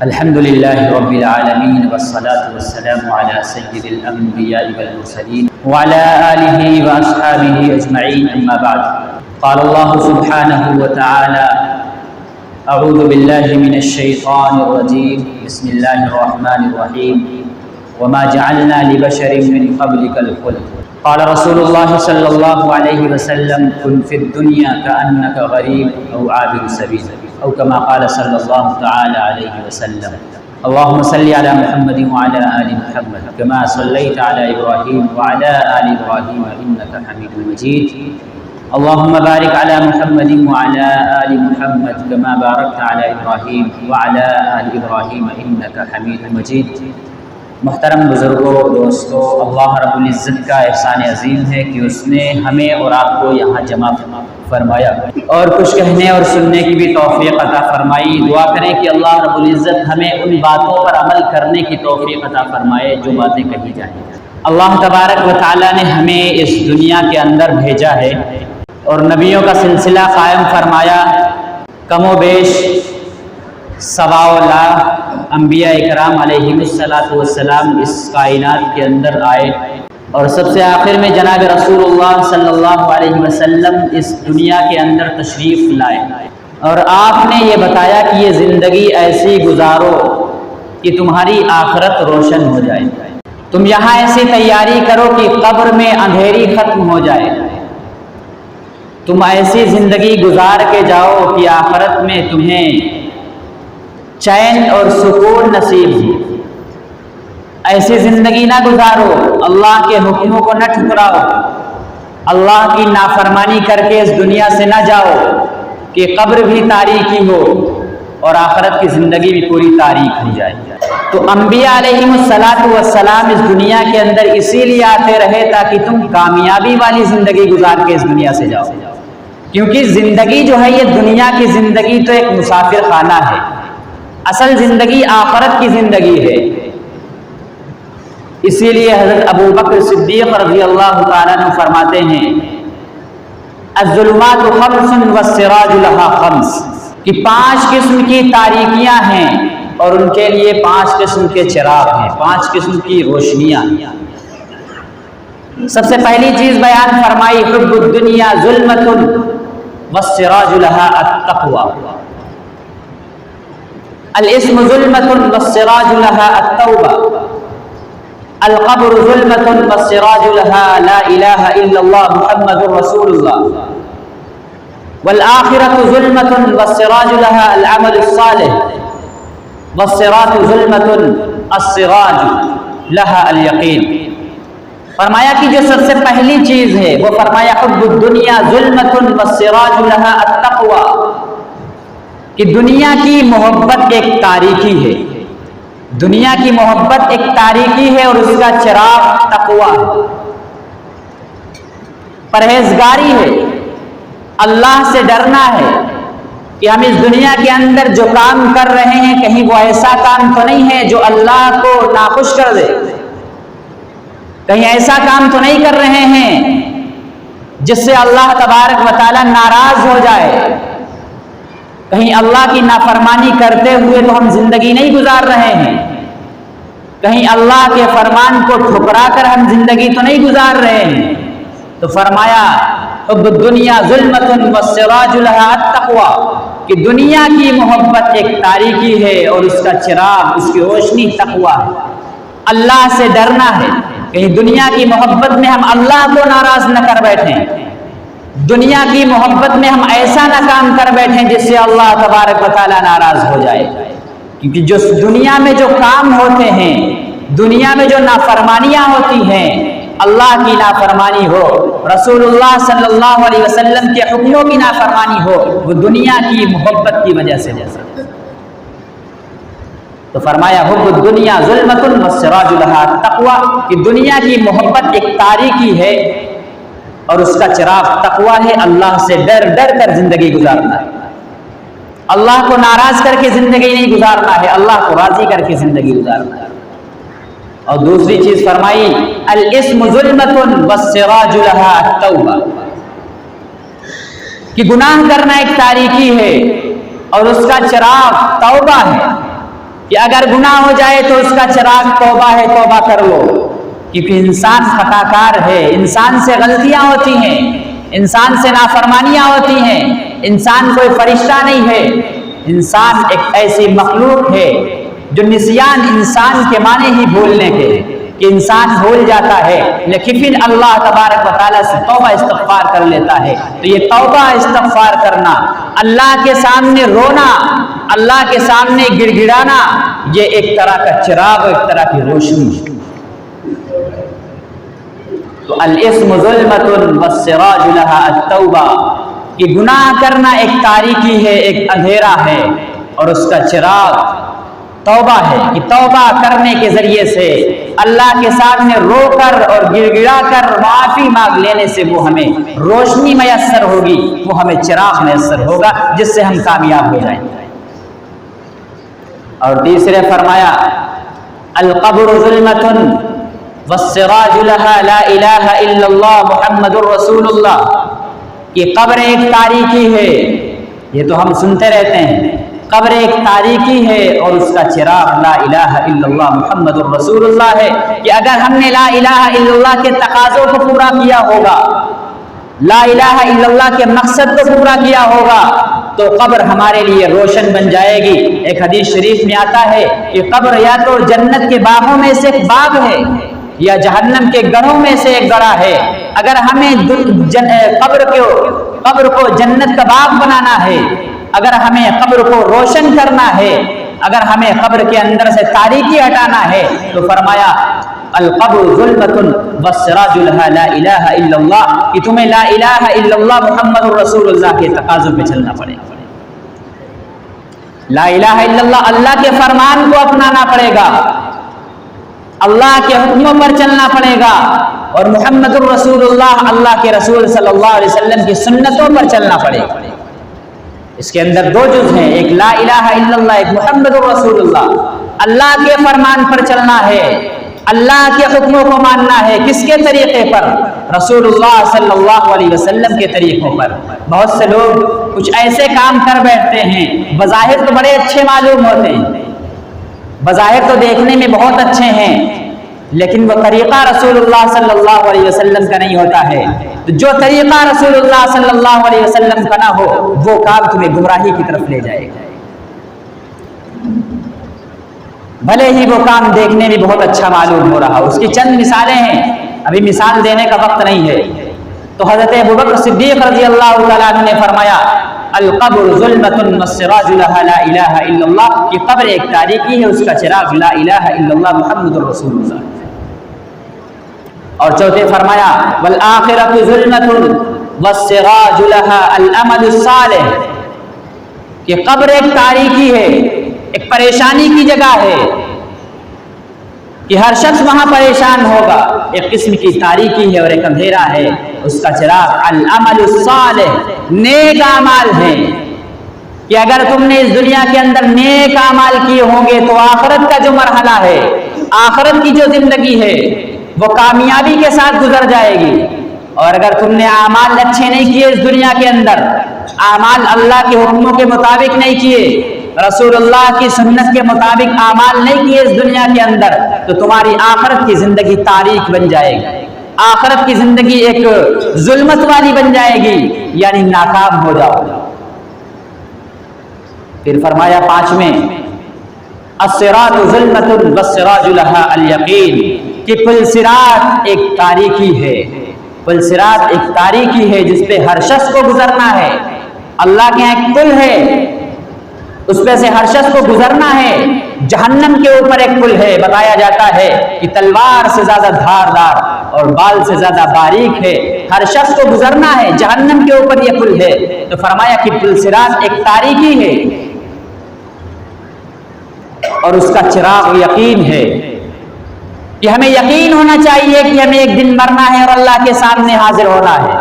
الحمد لله رب العالمين والصلاة والسلام على سيد الأنبياء والمرسلين وعلى آله وأصحابه أجمعين أما بعد قال الله سبحانه وتعالى أعوذ بالله من الشيطان الرجيم بسم الله الرحمن الرحيم وما جعلنا لبشر من قبلك الخلد قال رسول الله صلى الله عليه وسلم كن في الدنيا كأنك غريب أو عابر سبيل أو كما قال صلى الله تعالى عليه وسلم اللهم صل على محمد وعلى آل محمد كما صليت على إبراهيم وعلى آل إبراهيم إنك حميد مجيد اللهم بارك على محمد وعلى آل محمد كما باركت على إبراهيم وعلى آل إبراهيم إنك حميد مجيد. محترم بزرگوں، دوستوں، اللہ رب العزت کا احسان عظیم ہے کہ اس نے ہمیں اور آپ کو یہاں جمع فرمایا اور کچھ کہنے اور سننے کی بھی توفیق عطا فرمائی. دعا کریں کہ اللہ رب العزت ہمیں ان باتوں پر عمل کرنے کی توفیق عطا فرمائے جو باتیں کہی جائیں. اللہ تبارک و تعالیٰ نے ہمیں اس دنیا کے اندر بھیجا ہے اور نبیوں کا سلسلہ قائم فرمایا. کم و بیش 1.25 لاکھ انبیاء اکرام علیہم السلام اس کائنات کے اندر آئے اور سب سے آخر میں جناب رسول اللہ صلی اللہ علیہ وسلم اس دنیا کے اندر تشریف لائے اور آپ نے یہ بتایا کہ یہ زندگی ایسی گزارو کہ تمہاری آخرت روشن ہو جائے. تم یہاں ایسی تیاری کرو کہ قبر میں اندھیری ختم ہو جائے. تم ایسی زندگی گزار کے جاؤ کہ آخرت میں تمہیں چین اور سکون نصیب ہو. ایسی زندگی نہ گزارو، اللہ کے حکموں کو نہ ٹھکراؤ، اللہ کی نافرمانی کر کے اس دنیا سے نہ جاؤ کہ قبر بھی تاریکی ہو اور آخرت کی زندگی بھی پوری تاریک ہو جائے. تو انبیاء علیہم السلام اس دنیا کے اندر اسی لیے آتے رہے تاکہ تم کامیابی والی زندگی گزار کے اس دنیا سے جاؤ. کیونکہ زندگی جو ہے یہ دنیا کی زندگی تو ایک مسافر خانہ ہے، اصل زندگی آخرت کی زندگی ہے. اسی لیے حضرت ابو بکر صدیق رضی اللہ تعالیٰ عنہ فرماتے ہیں الظلمات خمس والسراج لها خمس، کہ 5 قسم کی تاریکیاں ہیں اور ان کے لیے 5 قسم کے چراغ ہیں، 5 قسم کی روشنیاں. سب سے پہلی چیز بیان فرمائی حب الدنیا ظلمت والسراج لها التقوى. الاسم ظلمت والسراج لها التوبہ. القبر ظلمت والسراج لها لا الہ الا اللہ محمد رسول اللہ. والآخرة ظلمت والسراج لها العمل الصالح. والصراط ظلمت السراج لها اليقین. فرمایا کہ جو سب سے پہلی چیز ہے وہ فرمایا حب الدنیا ظلمت والسراج لها التقوى، کہ دنیا کی محبت ایک تاریکی ہے. دنیا کی محبت ایک تاریکی ہے اور اس کا چراغ تقویٰ ہے، پرہیزگاری ہے، اللہ سے ڈرنا ہے کہ ہم اس دنیا کے اندر جو کام کر رہے ہیں کہیں وہ ایسا کام تو نہیں ہے جو اللہ کو ناخوش کر دے. کہیں ایسا کام تو نہیں کر رہے ہیں جس سے اللہ تبارک و تعالیٰ ناراض ہو جائے. کہیں اللہ کی نافرمانی کرتے ہوئے تو ہم زندگی نہیں گزار رہے ہیں. کہیں اللہ کے فرمان کو ٹھکرا کر ہم زندگی تو نہیں گزار رہے ہیں. تو فرمایا حب الدنیا ظلمت والسراج لها التقوى، کہ دنیا کی محبت ایک تاریکی ہے اور اس کا چراغ، اس کی روشنی تقویٰ ہے، اللہ سے ڈرنا ہے. کہیں دنیا کی محبت میں ہم اللہ کو ناراض نہ کر بیٹھیں، دنیا کی محبت میں ہم ایسا نہ کام کر بیٹھیں جس سے اللہ تبارک و تعالیٰ ناراض ہو جائے. کیونکہ جو دنیا میں جو کام ہوتے ہیں، دنیا میں جو نافرمانیاں ہوتی ہیں، اللہ کی نافرمانی ہو، رسول اللہ صلی اللہ علیہ وسلم کے حکموں کی نافرمانی ہو، وہ دنیا کی محبت کی وجہ سے جیسا. تو فرمایا حب الدنیا ظلمت والسراج لها التقوى، کہ دنیا کی محبت ایک تاریکی ہے اور اس کا چراغ تقویٰ ہے. اللہ سے ڈر ڈر کر زندگی گزارنا ہے، اللہ کو ناراض کر کے زندگی نہیں گزارنا ہے، اللہ کو راضی کر کے زندگی گزارنا ہے. اور دوسری چیز فرمائی الاسم ظلمت والسراج لها التوبہ، کہ گناہ کرنا ایک تاریکی ہے اور اس کا چراغ توبہ ہے. کہ اگر گناہ ہو جائے تو اس کا چراغ توبہ ہے، توبہ کر لو، کیونکہ انسان خطا کار ہے، انسان سے غلطیاں ہوتی ہیں، انسان سے نافرمانیاں ہوتی ہیں، انسان کوئی فرشتہ نہیں ہے، انسان ایک ایسی مخلوق ہے جو نسیان انسان کے معنی ہی بھولنے کے، کہ انسان بھول جاتا ہے لیکن پھر اللہ تبارک و تعالیٰ سے توبہ استغفار کر لیتا ہے۔ تو یہ توبہ استغفار کرنا، اللہ کے سامنے رونا، اللہ کے سامنے گڑ گڑانا، یہ ایک طرح کا چراغ، ایک طرح کی روشنی۔ تو الاسم ظلمۃ والسراج لها التوبہ، کہ گناہ کرنا ایک تاریکی ہے، ایک اندھیرا ہے، اور اس کا چراغ توبہ ہے، کہ توبہ کرنے کے ذریعے سے اللہ کے سامنے رو کر اور گڑ گڑا کر معافی مانگ لینے سے وہ ہمیں روشنی میسر ہوگی، وہ ہمیں چراغ میسر ہوگا جس سے ہم کامیاب ہو جائیں۔ اور تیسرے فرمایا القبر ظلمۃ والسراج لها لا الہ الا اللہ محمد الرسول اللہ، کہ قبر ایک تاریکی ہے، یہ تو ہم سنتے رہتے ہیں، قبر ایک تاریکی ہے اور اس کا چراغ لا الہ الا اللہ محمد الرسول اللہ ہے، کہ اگر ہم نے لا الہ الا اللہ کے تقاضوں کو پورا کیا ہوگا، لا الہ الا اللہ کے مقصد کو پورا کیا ہوگا، تو قبر ہمارے لیے روشن بن جائے گی۔ ایک حدیث شریف میں آتا ہے کہ قبر یا تو جنت کے باغوں میں سے ایک باغ ہے یا جہنم کے گڑھوں میں سے ایک گڑھا ہے۔ اگر ہمیں قبر کو جنت کا باغ بنانا ہے، اگر ہمیں قبر کو روشن کرنا ہے، اگر ہمیں قبر کے اندر سے تاریکی ہٹانا ہے، تو فرمایا القبر ظلمۃ والسراج لها لا الہ الا اللہ، کہ تمہیں لا الہ الا اللہ محمد الرسول اللہ کے تقاضوں پہ چلنا پڑے گا۔ لا الہ الا اللہ، اللہ کے فرمان کو اپنانا پڑے گا، اللہ کے حکموں پر چلنا پڑے گا، اور محمد الرسول اللہ، اللہ کے رسول صلی اللہ علیہ وسلم کی سنتوں پر چلنا پڑے گا۔ اس کے اندر دو جز ہیں، ایک لا الہ الا اللہ، ایک محمد الرسول اللہ۔ اللہ کے فرمان پر چلنا ہے، اللہ کے حکموں کو ماننا ہے، کس کے طریقے پر؟ رسول اللہ صلی اللہ علیہ وسلم کے طریقوں پر۔ بہت سے لوگ کچھ ایسے کام کر بیٹھتے ہیں، بظاہر تو بڑے اچھے معلوم ہوتے ہیں، بظاہر تو دیکھنے میں بہت اچھے ہیں، لیکن وہ طریقہ رسول اللہ صلی اللہ علیہ وسلم کا نہیں ہوتا ہے۔ تو جو طریقہ رسول اللہ صلی اللہ علیہ وسلم کا نہ ہو، وہ کام تمہیں گمراہی کی طرف لے جائے گا، بھلے ہی وہ کام دیکھنے میں بہت اچھا معلوم ہو رہا۔ اس کی چند مثالیں ہیں، ابھی مثال دینے کا وقت نہیں ہے۔ تو حضرت ابوبکر صدیق رضی اللہ تعالیٰ عنہ نے فرمایا القبر ظلمۃ والسراج لها لا الہ الا اللہ، کہ قبر ایک تاریکی ہے، اس کا چراغ لا الہ الا اللہ محمد الرسول اللہ۔ اور چوتھے فرمایا والآخرۃ ظلمۃ والسراج لها الامل الصالح، کہ قبر ایک تاریکی ہے، ایک پریشانی کی جگہ ہے، کہ ہر شخص وہاں پریشان ہوگا، ایک قسم کی تاریکی ہے اور ایک اندھیرا ہے، اس کا چراغ العمل الصالح، نیک اعمال ہیں، کہ اگر تم نے اس دنیا کے اندر نیک اعمال کیے ہوں گے تو آخرت کا جو مرحلہ ہے، آخرت کی جو زندگی ہے، وہ کامیابی کے ساتھ گزر جائے گی۔ اور اگر تم نے اعمال اچھے نہیں کیے اس دنیا کے اندر، اعمال اللہ کے حکموں کے مطابق نہیں کیے، رسول اللہ کی سنت کے مطابق اعمال نہیں کیے اس دنیا کے اندر، تو تمہاری آخرت کی زندگی تاریک بن جائے گی، آخرت کی زندگی ایک ظلمت والی بن جائے گی، یعنی ناکام ہو جاؤ۔ پھر فرمایا پانچویں الصراط ظلمۃ والسراج لها الیقین، کہ پل صراط ایک تاریکی ہے، پل صراط ایک تاریکی ہے جس پہ ہر شخص کو گزرنا ہے۔ اللہ کے یہاں ایک پل ہے، اس پہ سے ہر شخص کو گزرنا ہے۔ جہنم کے اوپر ایک پل ہے، بتایا جاتا ہے کہ تلوار سے زیادہ دھاردار اور بال سے زیادہ باریک ہے، ہر شخص کو گزرنا ہے، جہنم کے اوپر یہ پل ہے۔ تو فرمایا کہ پل صراط ایک تاریکی ہے اور اس کا چراغ یقین ہے، کہ ہمیں یقین ہونا چاہیے کہ ہمیں ایک دن مرنا ہے اور اللہ کے سامنے حاضر ہونا ہے۔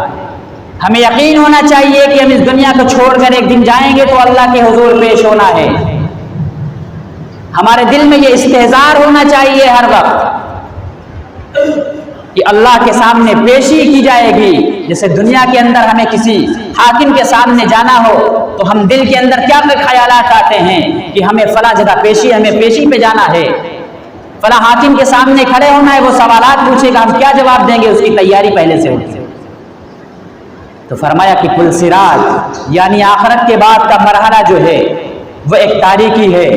ہمیں یقین ہونا چاہیے کہ ہم اس دنیا کو چھوڑ کر ایک دن جائیں گے تو اللہ کے حضور پیش ہونا ہے۔ ہمارے دل میں یہ استحضار ہونا چاہیے ہر وقت کہ اللہ کے سامنے پیشی کی جائے گی۔ جیسے دنیا کے اندر ہمیں کسی حاکم کے سامنے جانا ہو تو ہم دل کے اندر کیا خیالات آتے ہیں کہ ہمیں فلاں جگہ پیشی، ہمیں پیشی پہ جانا ہے، فلاں حاکم کے سامنے کھڑے ہونا ہے، وہ سوالات پوچھے گا، ہم کیا جواب دیں گے، اس کی تیاری پہلے سے ہوتی ہے۔ تو فرمایا کہ پل صراط یعنی آخرت کے بعد کا مرحلہ جو ہے وہ ایک تاریکی ہے،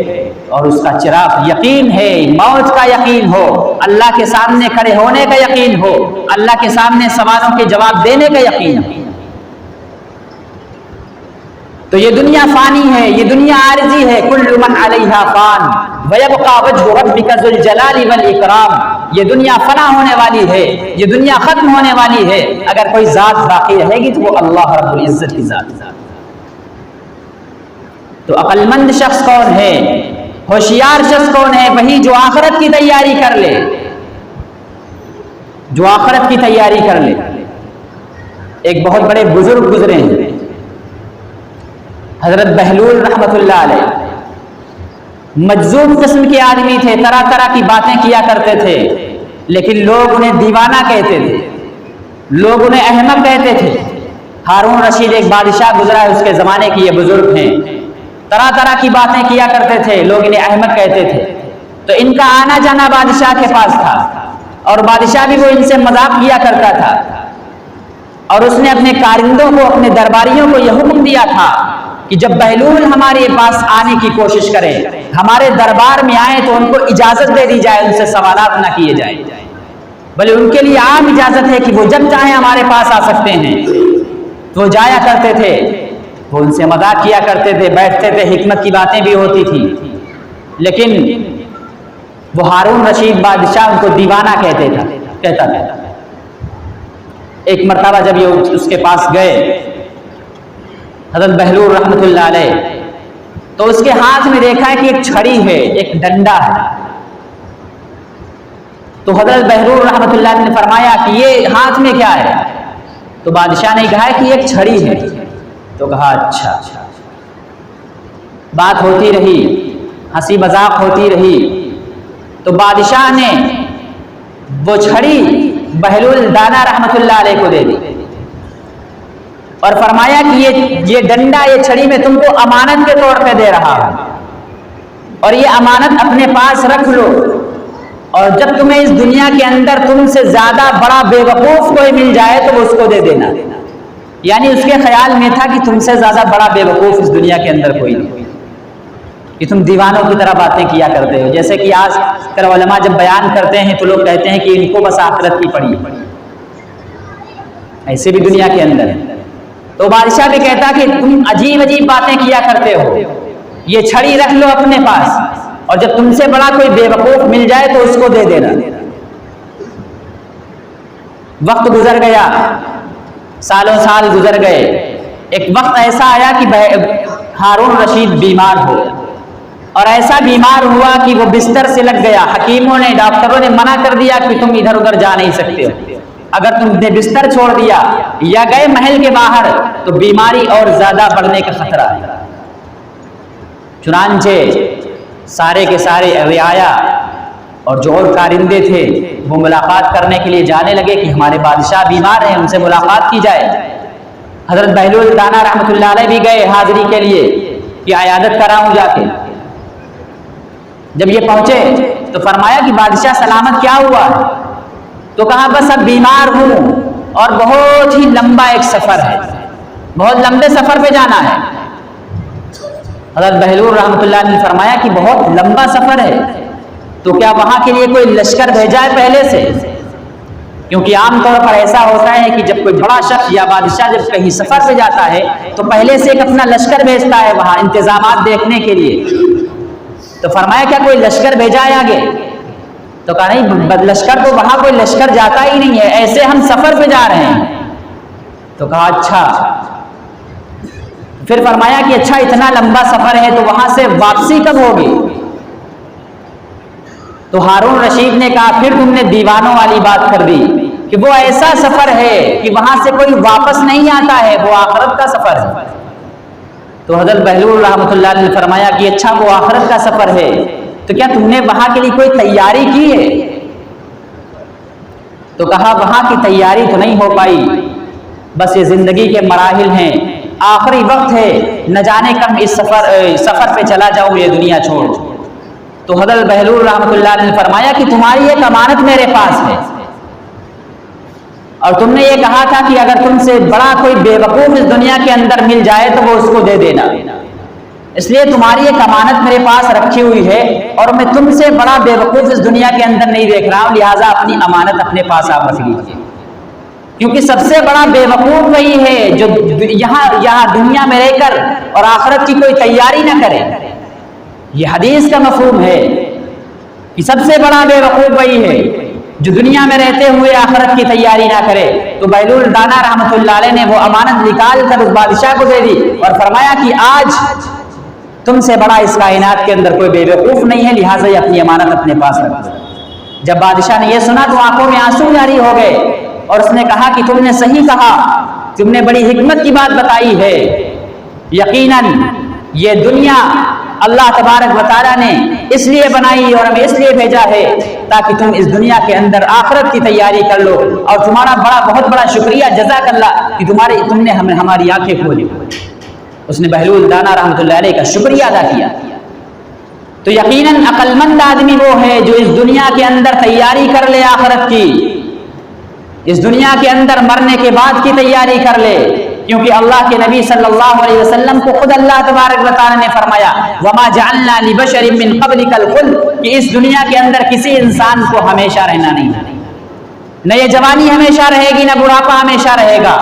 اور اس کا چراغ یقین ہے، موت کا یقین ہو، اللہ کے سامنے کھڑے ہونے کا یقین ہو، اللہ کے سامنے سوالوں کے جواب دینے کا یقین ہو۔ تو یہ دنیا فانی ہے، یہ دنیا عارضی ہے، کل من علیہا فان ویبقى وجہ ربک ذو الجلال والاکرام، یہ دنیا فنا ہونے والی ہے، یہ دنیا ختم ہونے والی ہے، اگر کوئی ذات باقی رہے گی تو وہ اللہ رب العزت کی ذات۔ تو عقل مند شخص کون ہے، ہوشیار شخص کون ہے؟ وہی جو آخرت کی تیاری کر لے، جو آخرت کی تیاری کر لے۔ ایک بہت بڑے بزرگ گزرے ہیں، حضرت بہلول رحمۃ اللہ علیہ، مجذوب قسم کے آدمی تھے، طرح طرح کی باتیں کیا کرتے تھے، لیکن لوگ انہیں دیوانہ کہتے تھے، لوگ انہیں احمق کہتے تھے۔ ہارون رشید ایک بادشاہ گزرا ہے، اس کے زمانے کی یہ بزرگ ہیں، طرح طرح کی باتیں کیا کرتے تھے، لوگ انہیں احمق کہتے تھے۔ تو ان کا آنا جانا بادشاہ کے پاس تھا، اور بادشاہ بھی وہ ان سے مذاق کیا کرتا تھا، اور اس نے اپنے کارندوں کو، اپنے درباریوں کو یہ حکم دیا تھا کہ جب بہلول ہمارے پاس آنے کی کوشش کریں، ہمارے دربار میں آئیں، تو ان کو اجازت دے دی جائے، ان سے سوالات نہ کیے جائیں، بلکہ ان کے لیے عام اجازت ہے کہ وہ جب چاہیں ہمارے پاس آ سکتے ہیں۔ تو وہ جایا کرتے تھے، وہ ان سے مذاق کیا کرتے تھے، بیٹھتے تھے، حکمت کی باتیں بھی ہوتی تھی، لیکن وہ ہارون رشید بادشاہ ان کو دیوانہ کہتا تھا۔ ایک مرتبہ جب یہ اس کے پاس گئے حضرت بہلول رحمۃ اللہ علیہ، تو اس کے ہاتھ میں دیکھا ہے کہ ایک چھڑی ہے، ایک ڈنڈا ہے۔ تو حضرت بہلول رحمۃ اللہ علیہ نے فرمایا کہ یہ ہاتھ میں کیا ہے؟ تو بادشاہ نے کہا کہ ایک چھڑی ہے۔ تو کہا اچھا۔ بات ہوتی رہی، ہنسی مذاق ہوتی رہی، تو بادشاہ نے وہ چھڑی بہلول دانا رحمۃ اللہ علیہ کو دے دی، اور فرمایا کہ یہ ڈنڈا، یہ چھڑی میں تم کو امانت کے طور پہ دے رہا ہوں، اور یہ امانت اپنے پاس رکھ لو، اور جب تمہیں اس دنیا کے اندر تم سے زیادہ بڑا بے وقوف کوئی مل جائے تو وہ اس کو دے دینا۔ یعنی اس کے خیال میں تھا کہ تم سے زیادہ بڑا بے وقوف اس دنیا کے اندر کوئی نہیں، کہ تم دیوانوں کی طرح باتیں کیا کرتے ہو۔ جیسے کہ آج کل علماء جب بیان کرتے ہیں تو لوگ کہتے ہیں کہ ان کو بس آخرت کی پڑی، ایسے بھی دنیا کے اندر ہے۔ تو بادشاہ بھی کہتا کہ تم عجیب عجیب باتیں کیا کرتے ہو، یہ چھڑی رکھ لو اپنے پاس، اور جب تم سے بڑا کوئی بے وقوف مل جائے تو اس کو دے دینا۔ وقت گزر گیا، سالوں سال گزر گئے، ایک وقت ایسا آیا کہ ہارون رشید بیمار ہو گیا، اور ایسا بیمار ہوا کہ وہ بستر سے لگ گیا۔ حکیموں نے، ڈاکٹروں نے منع کر دیا کہ تم ادھر ادھر جا نہیں سکتے ہو، اگر تم نے بستر چھوڑ دیا یا گئے محل کے باہر تو بیماری اور زیادہ بڑھنے کا خطرہ ہے۔ چنانچہ سارے کے سارے رعایا اور جو اور کارندے تھے وہ ملاقات کرنے کے لیے جانے لگے کہ ہمارے بادشاہ بیمار ہیں، ان سے ملاقات کی جائے۔ حضرت بہلول دانا رحمۃ اللہ علیہ بھی گئے حاضری کے لیے کہ عیادت کراؤں جا کے۔ جب یہ پہنچے تو فرمایا کہ بادشاہ سلامت، کیا ہوا؟ تو کہا بس اب بیمار ہوں، اور بہت ہی لمبا ایک سفر ہے، بہت لمبے سفر پہ جانا ہے۔ حضرت بہلول رحمۃ اللہ علیہ نے فرمایا کہ بہت لمبا سفر ہے، تو کیا وہاں کے لیے کوئی لشکر بھیجا ہے پہلے سے؟ کیونکہ عام طور پر ایسا ہوتا ہے کہ جب کوئی بڑا شخص یا بادشاہ جب کہیں سفر پہ جاتا ہے تو پہلے سے ایک اپنا لشکر بھیجتا ہے وہاں انتظامات دیکھنے کے لیے۔ تو فرمایا کیا کوئی لشکر بھیجا ہے آگے؟ تو کہا نہیں، لشکر تو وہاں کوئی لشکر جاتا ہی نہیں ہے، ایسے ہم سفر پہ جا رہے ہیں۔ تو کہا اچھا۔ پھر فرمایا کہ اچھا اتنا لمبا سفر ہے تو وہاں سے واپسی کب ہوگی؟ تو ہارون رشید نے کہا پھر تم نے دیوانوں والی بات کر دی کہ وہ ایسا سفر ہے کہ وہاں سے کوئی واپس نہیں آتا ہے، وہ آخرت کا سفر ہے۔ تو حضرت بہلول رحمۃ اللہ علیہ نے فرمایا کہ اچھا وہ آخرت کا سفر ہے تو کیا تم نے وہاں کے لیے کوئی تیاری کی ہے؟ تو کہا وہاں کی تیاری تو نہیں ہو پائی، بس یہ زندگی کے مراحل ہیں، آخری وقت ہے، نہ جانے کب اس سفر پہ چلا جاؤں یہ دنیا چھوڑ۔ تو حضرت بہلول رحمۃ اللہ علیہ نے فرمایا کہ تمہاری ایک امانت میرے پاس ہے، اور تم نے یہ کہا تھا کہ اگر تم سے بڑا کوئی بے وقوف اس دنیا کے اندر مل جائے تو وہ اس کو دے دینا، اس لیے تمہاری ایک امانت میرے پاس رکھی ہوئی ہے، اور میں تم سے بڑا بے وقوف اس دنیا کے اندر نہیں دیکھ رہا ہوں، لہٰذا اپنی امانت اپنے پاس آپ رکھ لیجیے، کیونکہ سب سے بڑا بے وقوف وہی ہے جو یہاں دنیا میں رہ کر اور آخرت کی کوئی تیاری نہ کرے۔ یہ حدیث کا مفہوم ہے کہ سب سے بڑا بے وقوف وہی ہے جو دنیا میں رہتے ہوئے آخرت کی تیاری نہ کرے۔ تو بہلول دانا رحمۃ اللہ علیہ نے وہ امانت نکال کر اس بادشاہ کو دے دی اور فرمایا کہ آج تم سے بڑا اس کائنات کے اندر کوئی بے وقوف نہیں ہے، لہٰذا یہ اپنی امانت اپنے پاس رکھو۔ جب بادشاہ نے یہ سنا تو آنکھوں میں آنسو جاری ہو گئے، اور اس نے کہا کہ تم نے صحیح کہا، تم نے بڑی حکمت کی بات بتائی ہے، یقیناً یہ دنیا اللہ تبارک و تعالیٰ نے اس لیے بنائی اور ہمیں اس لیے بھیجا ہے تاکہ تم اس دنیا کے اندر آخرت کی تیاری کر لو، اور تمہارا بہت بڑا شکریہ جزاک اللہ کہ تم نے ہماری آنکھیں کھولی۔ اس نے بہلول دانا رحمۃ اللہ علیہ کا شکریہ ادا کیا۔ تو یقیناً عقل مند آدمی وہ ہے جو اس دنیا کے اندر تیاری کر لے آخرت کی، اس دنیا کے اندر مرنے کے بعد کی تیاری کر لے، کیونکہ اللہ کے نبی صلی اللہ علیہ وسلم کو خود اللہ تبارک و تعالی نے فرمایا وَمَا جَعَلْنَا لِبَشَرٍ مِّن قَبْلِكَ الْخُلْدَ، کہ اس دنیا کے اندر کسی انسان کو ہمیشہ رہنا نہیں، نہ یہ جوانی ہمیشہ رہے گی، نہ بڑھاپا ہمیشہ رہے گا،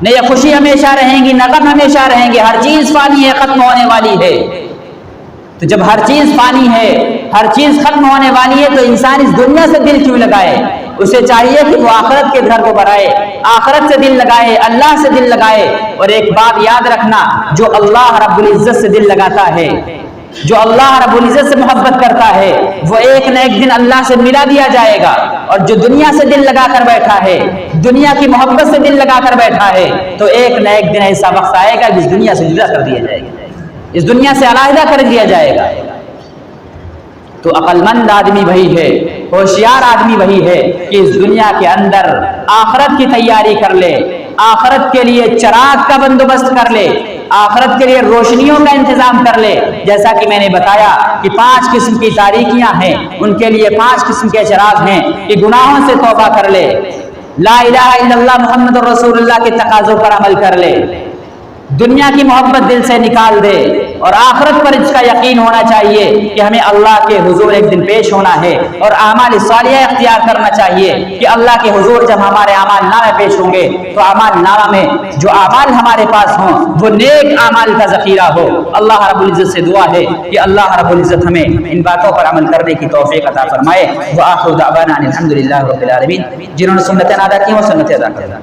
نہ یہ خوشی ہمیشہ رہیں گی، نہ غم ہمیشہ رہیں گے، ہر چیز فانی ہے، ختم ہونے والی ہے۔ تو جب ہر چیز فانی ہے، ہر چیز ختم ہونے والی ہے، تو انسان اس دنیا سے دل کیوں لگائے؟ اسے چاہیے کہ وہ آخرت کے گھر کو بڑھائے، آخرت سے دل لگائے، اللہ سے دل لگائے۔ اور ایک بات یاد رکھنا، جو اللہ رب العزت سے دل لگاتا ہے، جو اللہ رب العزت سے محبت کرتا ہے، وہ ایک نہ ایک دن اللہ سے ملا دیا جائے گا، اور جو دنیا سے دل لگا کر بیٹھا ہے، دنیا کی محبت سے دل لگا کر بیٹھا ہے، تو ایک نہ ایک دن ایسا وقت آئے گا جس دنیا سے جدا کر دیا جائے گا، اس دنیا سے علیحدہ کر دیا جائے گا۔ تو عقل مند آدمی وہی ہے، ہوشیار آدمی وہی ہے کہ اس دنیا کے اندر آخرت کی تیاری کر لے، آخرت کے لیے چراغ کا بندوبست کر لے، آخرت کے لیے روشنیوں کا انتظام کر لے۔ جیسا کہ میں نے بتایا کہ 5 قسم کی تاریکیاں ہیں، ان کے لیے 5 قسم کے چراغ ہیں کہ گناہوں سے توبہ کر لے، لا الہ الا اللہ محمد رسول اللہ کے تقاضوں پر عمل کر لے، دنیا کی محبت دل سے نکال دے، اور آخرت پر اس کا یقین ہونا چاہیے کہ ہمیں اللہ کے حضور ایک دن پیش ہونا ہے، اور اعمال صالحہ اختیار کرنا چاہیے کہ اللہ کے حضور جب ہمارے اعمال نامے پیش ہوں گے تو اعمال نامہ میں جو اعمال ہمارے پاس ہوں وہ نیک اعمال کا ذخیرہ ہو۔ اللہ رب العزت سے دعا ہے کہ اللہ رب العزت ہمیں ان باتوں پر عمل کرنے کی توفیق عطا فرمائے۔ وآخر دعوانا الحمدللہ رب العالمین۔ جنہوں نے سنتیں ادا کی وہ سنتیں ادا کریں۔